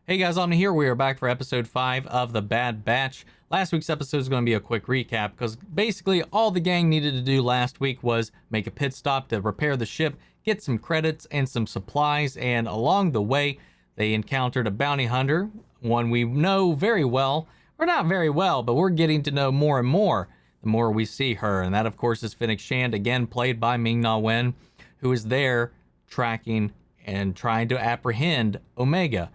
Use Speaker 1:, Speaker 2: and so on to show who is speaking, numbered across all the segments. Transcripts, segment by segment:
Speaker 1: Hey guys, I'm here. We are back for episode 5 of The Bad Batch. Last week's episode is going to be a quick recap because basically all the gang needed to do last week was make a pit stop to repair the ship, get some credits and some supplies, and along the way they encountered a bounty hunter, one we know very well, or not very well, but we're getting to know more and more the more we see her, and that of course is Fennec Shand, again played by Ming-Na Wen, who is there tracking and trying to apprehend Omega.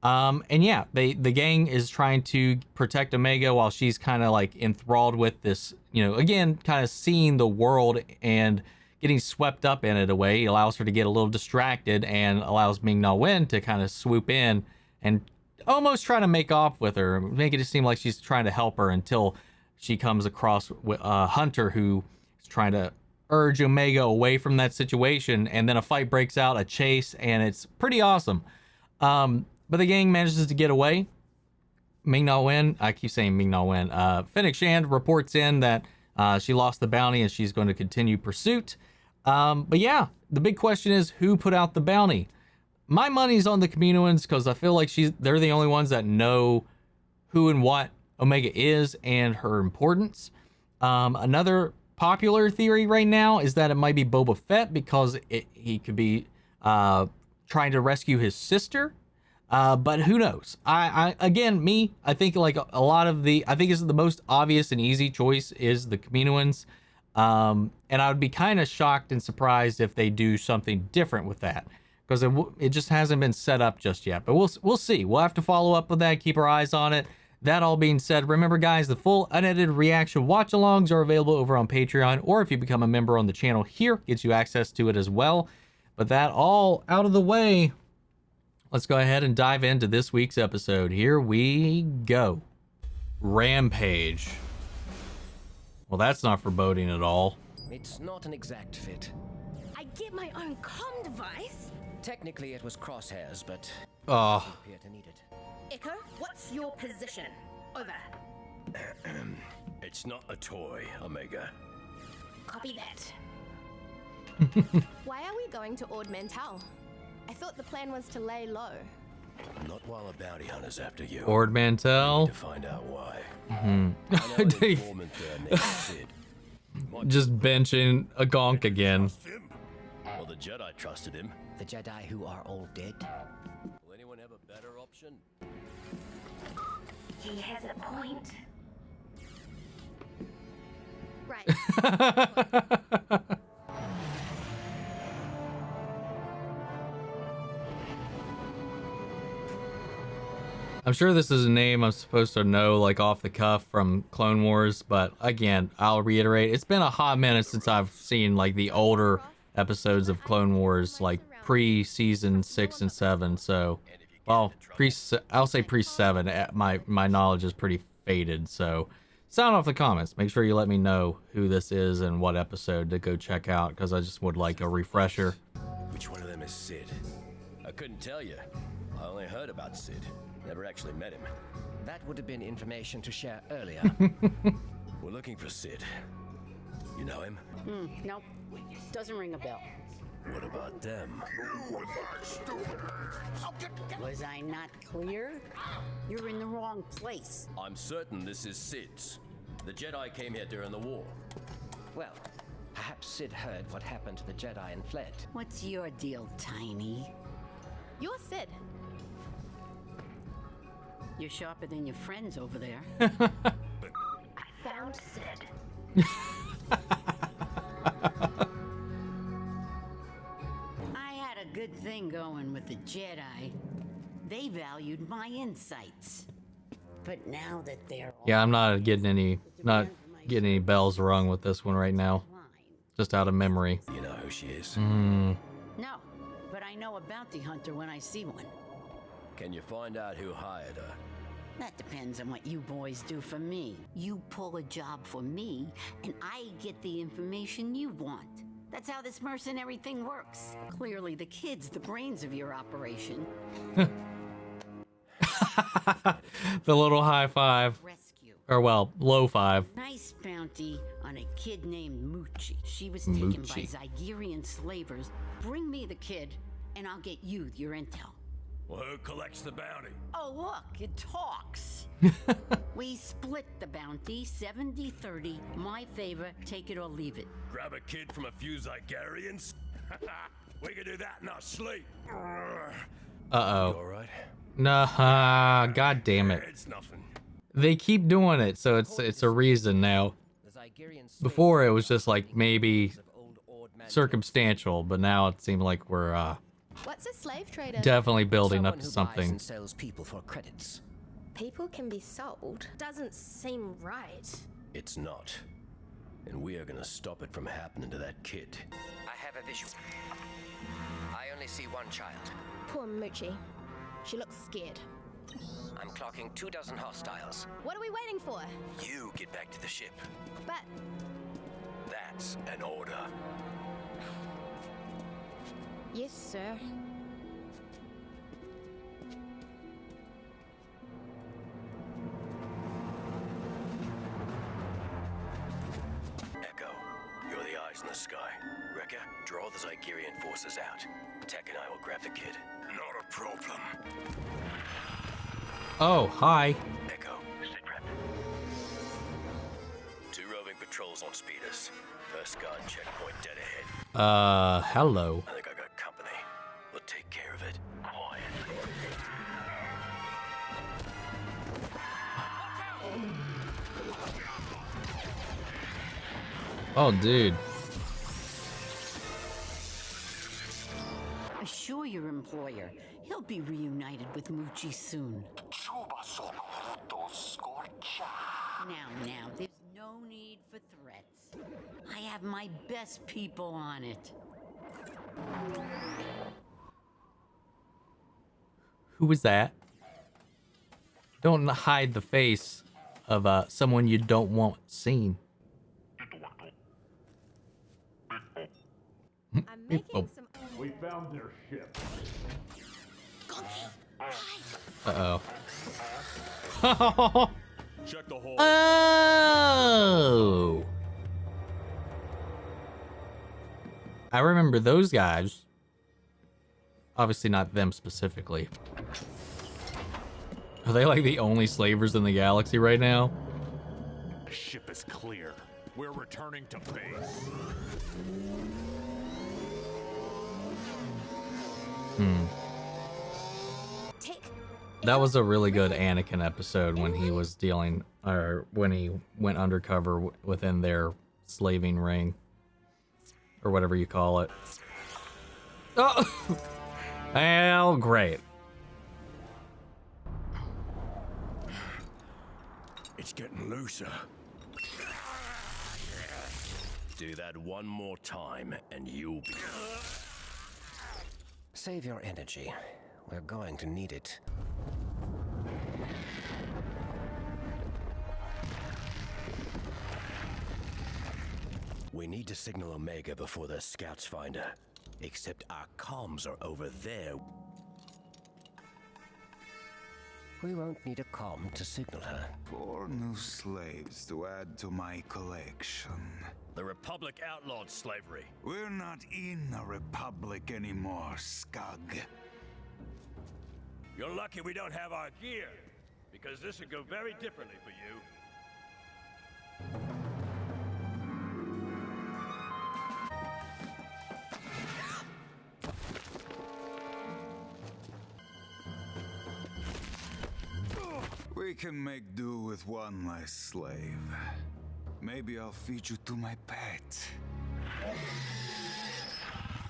Speaker 1: And yeah, the gang is trying to protect Omega while she's kind of like enthralled with this, again, kind of seeing the world and getting swept up in it a way. It allows her to get a little distracted and allows Ming-Na Wen to kind of swoop in and almost try to make off with her, make it seem like she's trying to help her until she comes across Hunter, who is trying to urge Omega away from that situation. And then a fight breaks out, a chase, and it's pretty awesome. But the gang manages to get away. Ming-Na Wen, I keep saying Ming-Na Wen, Fennec Shand reports in that she lost the bounty and she's going to continue pursuit. But yeah, the big question is who put out the bounty? My money's on the Kaminoans because I feel like they're the only ones that know who and what Omega is and her importance. Another popular theory right now is that it might be Boba Fett because he could be trying to rescue his sister. But who knows? I think like a lot of I think is the most obvious and easy choice is the Kaminoans. And I would be kind of shocked and surprised if they do something different with that because it just hasn't been set up just yet. But we'll see. We'll have to follow up with that. Keep our eyes on it. That all being said, remember guys, the full unedited reaction watch-alongs are available over on Patreon, or if you become a member on the channel here, gets you access to it as well. But that all out of the way, let's go ahead and dive into this week's episode. Here we go. Rampage. Well, that's not foreboding at all.
Speaker 2: It's not an exact fit.
Speaker 3: I get my own comm device.
Speaker 2: Technically, it was Crosshair's, but
Speaker 1: Oh,
Speaker 2: appear to need it.
Speaker 3: Echo, what's your position? Over.
Speaker 4: It's not a toy, Omega.
Speaker 3: Copy that. Why are we going to Ord Mantell? I thought the plan was to lay low.
Speaker 4: Not while a bounty hunter's after you.
Speaker 1: Ord
Speaker 4: Need
Speaker 1: Mantell.
Speaker 4: to find out why. I
Speaker 1: Mhm.
Speaker 4: know an informant there named Sid. Might
Speaker 1: Just benching a gonk again.
Speaker 4: trust him. Well, the Jedi trusted him.
Speaker 2: The Jedi who are all dead.
Speaker 4: Will anyone have a better option?
Speaker 3: He has a point. Right.
Speaker 1: I'm sure this is a name I'm supposed to know like off the cuff from Clone Wars, but again, I'll reiterate, it's been a hot minute since I've seen like the older episodes of Clone Wars, like pre-season 6 and 7, so, well, I'll say pre-7, my knowledge is pretty faded, so sound off the comments. Make sure you let me know who this is and what episode to go check out, because I just would like a refresher.
Speaker 4: Which one of them is Sid? I couldn't tell you. I only heard about Sid. Never actually met him.
Speaker 2: That would have been information to share earlier.
Speaker 4: We're looking for Sid. You know him?
Speaker 5: Nope. Doesn't ring a bell.
Speaker 4: What about them?
Speaker 5: Was I not clear? You're in the wrong place.
Speaker 4: I'm certain this is Sid's. The Jedi came here during the war.
Speaker 2: Well, perhaps Sid heard what happened to the Jedi and fled.
Speaker 5: What's your deal, Tiny?
Speaker 3: You're Sid.
Speaker 5: You're sharper than your friends over there.
Speaker 3: I found Sid.
Speaker 5: I had a good thing going with the Jedi. They valued my insights. But now that they're
Speaker 1: Yeah, I'm not getting any bells rung with this one right now, just out of memory.
Speaker 4: You know who she is?
Speaker 5: No, but I know a bounty hunter when I see one.
Speaker 4: Can you find out who hired her?
Speaker 5: That depends on what you boys do for me. You pull a job for me, and I get the information you want. That's how this mercenary thing works. Clearly, the kid's the brains of your operation.
Speaker 1: The little high five,
Speaker 5: Rescue.
Speaker 1: or well, low five.
Speaker 5: Nice bounty on a kid named Moochie. She was taken by
Speaker 1: Moochie.
Speaker 5: Zygerian slavers. Bring me the kid, and I'll get you your intel.
Speaker 4: Well, who collects the bounty?
Speaker 5: Oh, look, it talks. We split the bounty 70-30. My favor, take it or leave it.
Speaker 4: Grab a kid from a few Zygarians? We can do that in our sleep.
Speaker 1: Uh-oh.
Speaker 4: You all right?
Speaker 1: Nah, god damn it.
Speaker 4: It's nothing.
Speaker 1: They keep doing it, so it's a reason now. Before it was just like maybe circumstantial, but now it seems like we're
Speaker 3: What's a slave trader?
Speaker 1: definitely building up to
Speaker 2: Someone who buys
Speaker 1: something.
Speaker 2: and sells people for credits.
Speaker 3: People can be sold. Doesn't seem right.
Speaker 4: It's not. And we are gonna stop it from happening to that kid.
Speaker 2: I have a visual. I only see one child.
Speaker 3: Poor Moochie. She looks scared.
Speaker 2: I'm clocking 24 hostiles.
Speaker 3: What are we waiting for?
Speaker 4: You get back to the ship.
Speaker 3: But
Speaker 4: That's an order.
Speaker 3: yes, sir.
Speaker 4: Echo, you're the eyes in the sky. Rekka, draw the Zygarian forces out. Tech and I will grab the kid. Not a problem.
Speaker 1: Oh, hi.
Speaker 4: Echo, sit rep. 2 roving patrols on speeders. First gun checkpoint dead ahead.
Speaker 1: Hello.
Speaker 4: I think I got company. We'll take care of it. Quiet.
Speaker 1: Oh, dude.
Speaker 5: Assure your employer, he'll be reunited with Moochie soon. Now, there's no need for threats. I have my best people on it.
Speaker 1: Who was that? Don't hide the face of someone you don't want seen.
Speaker 3: I'm making some.
Speaker 6: We found their ship.
Speaker 1: Uh-oh.
Speaker 6: Check the hole.
Speaker 1: Oh! I remember those guys. Obviously not them specifically. Are they like the only slavers in the galaxy right now?
Speaker 6: The ship is clear. We're returning to base.
Speaker 1: That was a really good Anakin episode when he was dealing, or when he went undercover within their slaving ring, or whatever you call it. Oh, well, great.
Speaker 4: It's getting looser. Do that one more time and you'll be...
Speaker 2: Save your energy. We're going to need it.
Speaker 4: We need to signal Omega before the scouts find her. Except our comms are over there.
Speaker 2: We won't need a comm to signal her.
Speaker 7: 4 new slaves to add to my collection.
Speaker 4: The Republic outlawed slavery.
Speaker 7: We're not in a republic anymore, Scug.
Speaker 4: You're lucky we don't have our gear, because this would go very differently for you.
Speaker 7: We can make do with one less slave. Maybe I'll feed you to my pet.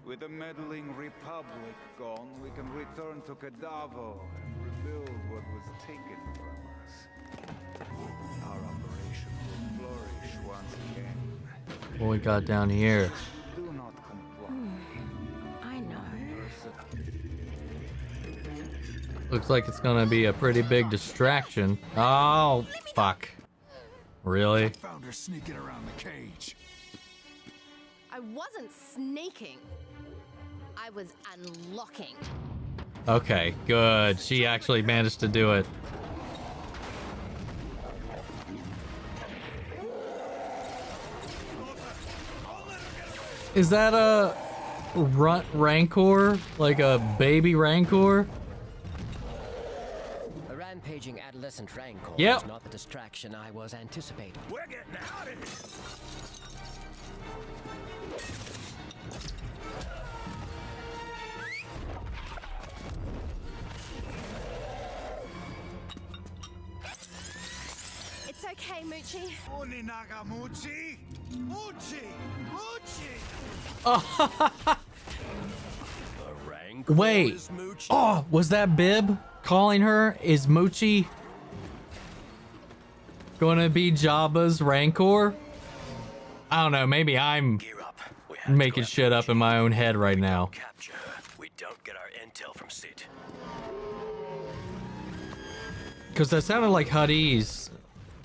Speaker 7: With the meddling Republic gone, we can return to Cadavo and rebuild what was taken from us. Our operation will flourish once again.
Speaker 1: What we got down here?
Speaker 7: Do not comply.
Speaker 3: I know.
Speaker 1: Looks like it's gonna be a pretty big distraction. Oh, fuck. Really?
Speaker 7: Found her sneaking around the cage.
Speaker 3: I wasn't sneaking. I was unlocking.
Speaker 1: Okay, good. She actually managed to do it. Is that a runt rancor? Like a baby rancor?
Speaker 2: raging adolescent rancor
Speaker 1: Yep.
Speaker 2: is not the distraction I was anticipating.
Speaker 4: We're getting out of here.
Speaker 3: It's okay, Moochie.
Speaker 7: Oninaga Muchi! Muchi! Muchi!
Speaker 4: The Rancor
Speaker 1: Wait.
Speaker 4: is Moochie.
Speaker 1: Oh, was that Bib calling her? Is Moochie gonna be Jabba's Rancor? I don't know. Maybe I'm
Speaker 4: Gear up. We have to
Speaker 1: making
Speaker 4: go
Speaker 1: shit up in my own head right now.
Speaker 4: capture her. We don't get our intel from Sid.
Speaker 1: Because that sounded like Huddies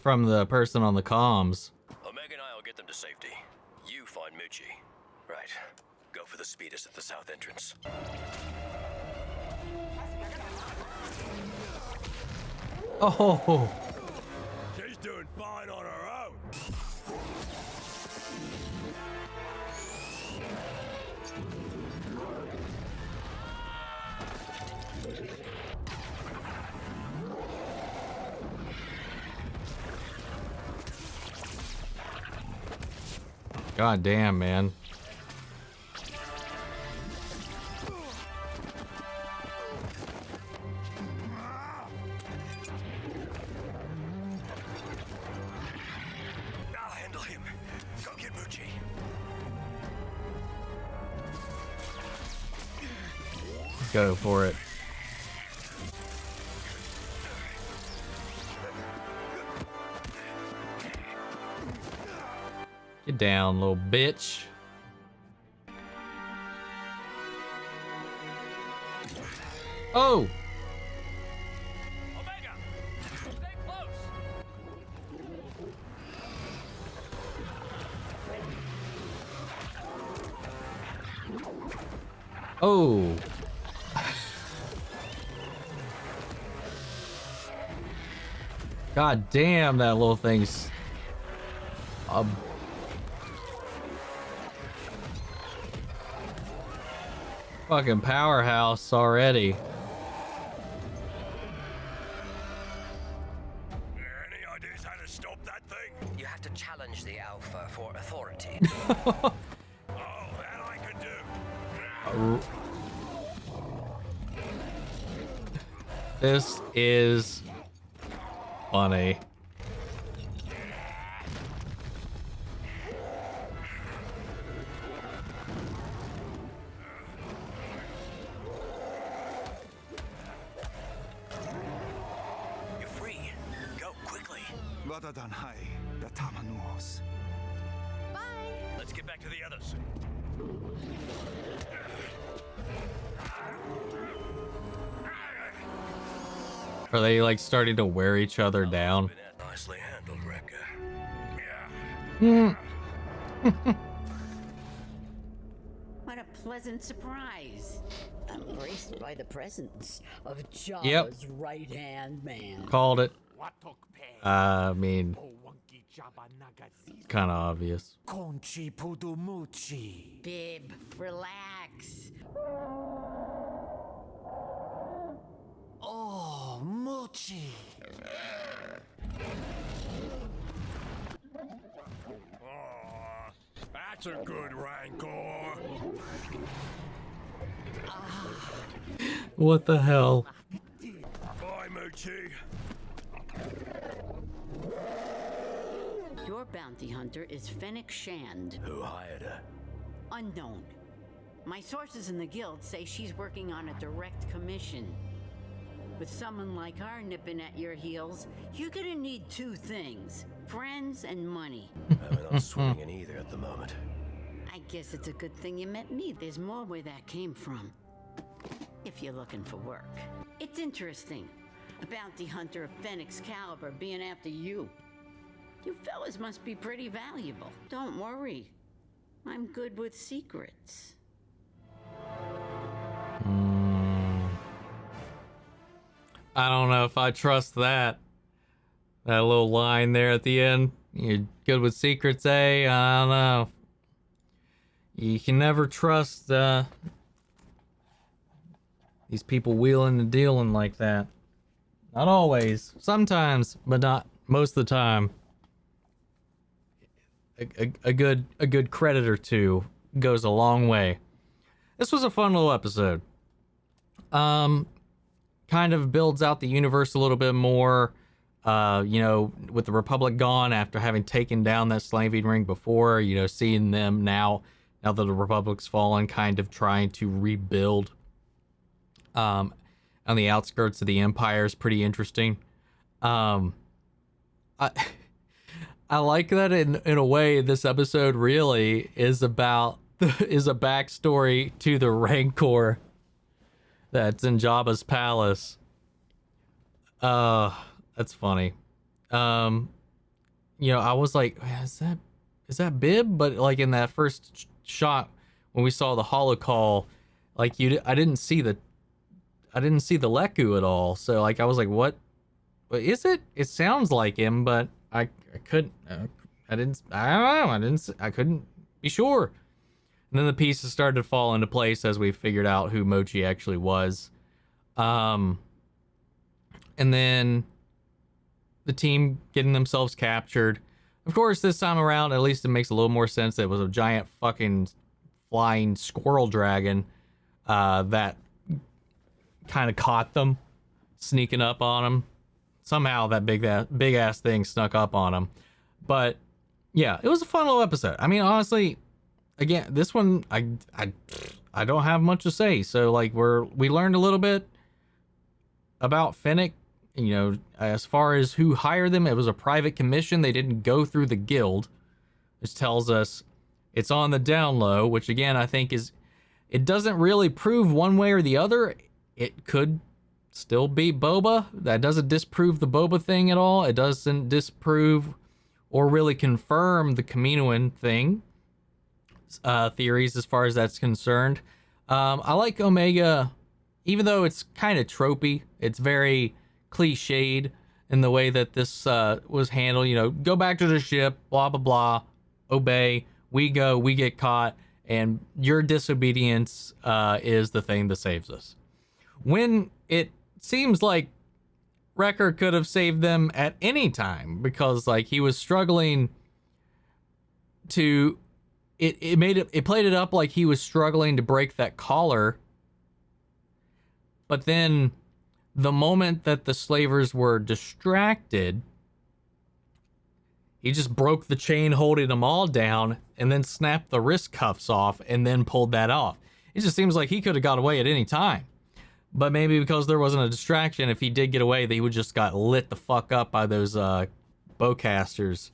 Speaker 1: from the person on the comms.
Speaker 4: Omega and I will get them to safety. You find Moochie. Right. Go for the speeders at the south entrance.
Speaker 1: Oh,
Speaker 4: She's doing fine on her own.
Speaker 1: god damn, man.
Speaker 4: I'll handle him. Go get Moochie.
Speaker 1: Go for it. Get down, little bitch. Oh!
Speaker 6: Omega! Stay close!
Speaker 1: Oh! God damn, that little thing's a fucking powerhouse already.
Speaker 4: Any ideas how to stop that thing?
Speaker 2: You have to challenge the Alpha for authority.
Speaker 4: Oh, that I can do.
Speaker 1: This is funny.
Speaker 4: You're free. Go quickly.
Speaker 7: Watadanhai, the Tamanuos.
Speaker 3: Bye.
Speaker 4: Let's get back to the others.
Speaker 1: Are they like starting to wear each other down?
Speaker 4: Nicely handled, Wrecker.
Speaker 5: What a pleasant surprise. I'm graced by the presence of
Speaker 1: Yep.
Speaker 5: Jabba's right-hand man.
Speaker 1: Called it.
Speaker 6: Watok pe.
Speaker 1: I mean,
Speaker 6: O wonky jaba nagazi.
Speaker 1: kind of obvious.
Speaker 6: Conchi pudumuchi.
Speaker 5: Bib, relax.
Speaker 6: Oh, Muchi.
Speaker 4: Oh, that's a good Rancor.
Speaker 1: What the hell?
Speaker 4: Bye, Moochie.
Speaker 5: Your bounty hunter is Fennec Shand.
Speaker 4: Who hired her?
Speaker 5: Unknown. My sources in the guild say she's working on a direct commission. With someone like her nipping at your heels, you're gonna need two things: friends and money.
Speaker 4: We're not swinging either at the moment.
Speaker 5: I guess it's a good thing you met me. There's more where that came from. If you're looking for work. It's interesting. A bounty hunter of Fennec's caliber being after you. You fellas must be pretty valuable. Don't worry. I'm good with secrets.
Speaker 1: I don't know if I trust that. That little line there at the end. You're good with secrets, eh? I don't know. You can never trust these people wheeling and dealing like that. Not always. Sometimes, but not most of the time. A good credit or two goes a long way. This was a fun little episode. Kind of builds out the universe a little bit more. With the Republic gone after having taken down that slaving ring before, seeing them now that the Republic's fallen, kind of trying to rebuild on the outskirts of the Empire is pretty interesting. I like that in a way this episode really is about is a backstory to the Rancor that's in Jabba's palace. That's funny. I was like, is that Bib? But like in that first shot when we saw the holocall, like I didn't see the Leku at all. So like I was like, what is it? It sounds like him, but I couldn't. I don't know. I couldn't be sure. And then the pieces started to fall into place as we figured out who Mochi actually was. And then the team getting themselves captured. Of course, this time around, at least it makes a little more sense that it was a giant fucking flying squirrel dragon that kind of caught them, sneaking up on them. Somehow that big ass thing snuck up on them. But yeah, it was a fun little episode. I mean, honestly, again, this one I don't have much to say. So like we learned a little bit about Fennec. As far as who hired them, it was a private commission. They didn't go through the guild, which tells us it's on the down low, which again, I think it doesn't really prove one way or the other. It could still be Boba. That doesn't disprove the Boba thing at all. It doesn't disprove or really confirm the Kaminoan thing, theories as far as that's concerned. I like Omega, even though it's kind of tropey. It's very cliched in the way that this was handled. Go back to the ship, blah blah blah, obey, we go, we get caught, and your disobedience is the thing that saves us. When it seems like Wrecker could have saved them at any time, because like he was struggling to it played it up like he was struggling to break that collar, but then the moment that the slavers were distracted, he just broke the chain holding them all down and then snapped the wrist cuffs off and then pulled that off. It just seems like he could have got away at any time. But maybe because there wasn't a distraction, if he did get away, he would just got lit the fuck up by those bowcasters.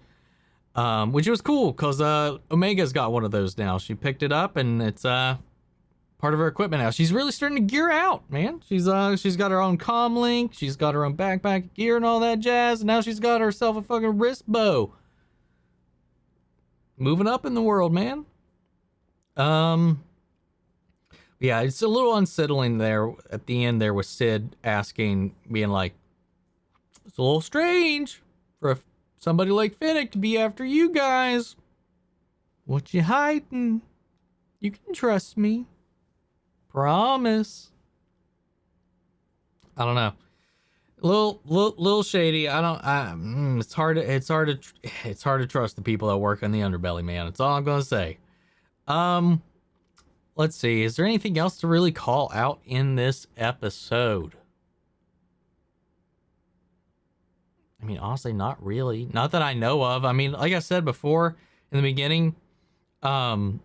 Speaker 1: Which was cool, because Omega's got one of those now. She picked it up, and it's part of her equipment now. She's really starting to gear out, man. She's got her own comm link. She's got her own backpack gear and all that jazz. And now she's got herself a fucking wrist bow. Moving up in the world, man. Yeah, it's a little unsettling there at the end there with Sid being like, it's a little strange for somebody like Fennec to be after you guys. What you hiding? You can trust me. Promise. I don't know. Little shady. It's hard to trust the people that work on the underbelly, man. That's all I'm gonna say. Let's see. Is there anything else to really call out in this episode? I mean, honestly, not really. Not that I know of. I mean, like I said before in the beginning, I'm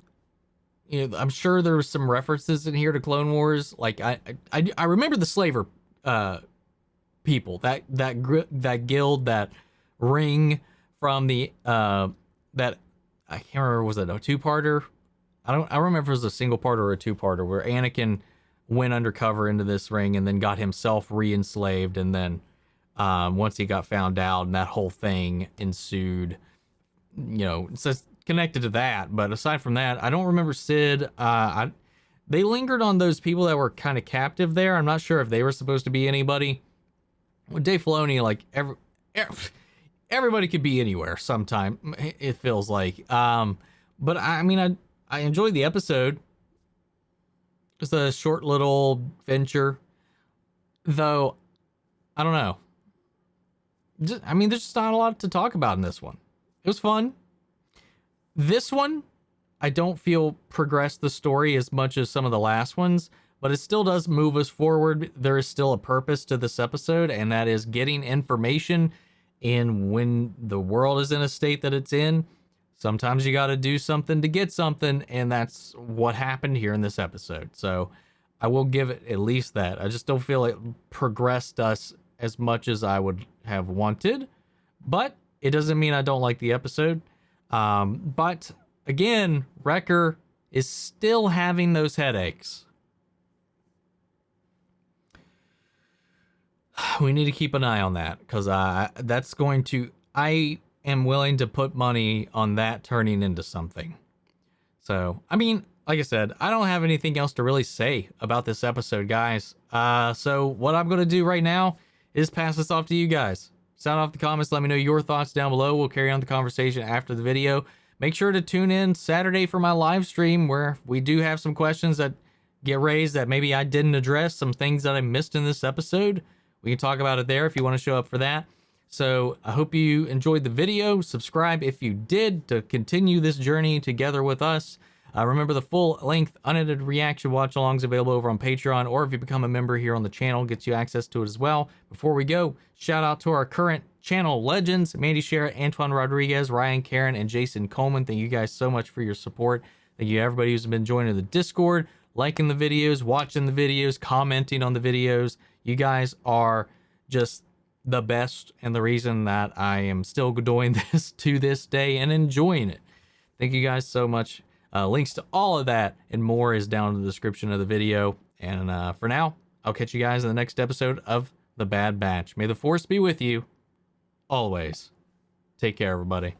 Speaker 1: sure there was some references in here to Clone Wars. Like I remember the slaver people, that guild, that ring from the that I can't remember, was it a two-parter? I don't remember if it was a single part or a two-parter where Anakin went undercover into this ring and then got himself re-enslaved, and then once he got found out and that whole thing ensued, it's just connected to that. But aside from that, I don't remember Sid. They lingered on those people that were kind of captive there. I'm not sure if they were supposed to be anybody. With Dave Filoni, like everybody could be anywhere sometime, it feels like. But I mean, I enjoyed the episode. It's a short little venture, though. I don't know. I mean, there's just not a lot to talk about in this one. It was fun. This one, I don't feel progressed the story as much as some of the last ones, but it still does move us forward. There is still a purpose to this episode, and that is getting information. And when the world is in a state that it's in, sometimes you got to do something to get something, and that's what happened here in this episode. So I will give it at least that. I just don't feel it progressed us as much as I would have wanted, but it doesn't mean I don't like the episode. But again, Wrecker is still having those headaches. We need to keep an eye on that, because that's going to... I am willing to put money on that turning into something. So, I mean, like I said, I don't have anything else to really say about this episode, guys. So what I'm going to do right now is pass this off to you guys. Sound off the comments. Let me know your thoughts down below. We'll carry on the conversation after the video. Make sure to tune in Saturday for my live stream, where we do have some questions that get raised that maybe I didn't address, some things that I missed in this episode. We can talk about it there if you want to show up for that. So I hope you enjoyed the video. Subscribe if you did, to continue this journey together with us. Remember, the full-length unedited reaction watch-alongs available over on Patreon, or if you become a member here on the channel, gets you access to it as well. Before we go, shout out to our current channel legends, Mandy Shara, Antoine Rodriguez, Ryan Karen, and Jason Coleman. Thank you guys so much for your support. Thank you to everybody who's been joining the Discord, liking the videos, watching the videos, commenting on the videos. You guys are just the best, and the reason that I am still doing this to this day and enjoying it. Thank you guys so much. Links to all of that and more is down in the description of the video. And for now, I'll catch you guys in the next episode of The Bad Batch. May the Force be with you always. Take care, everybody.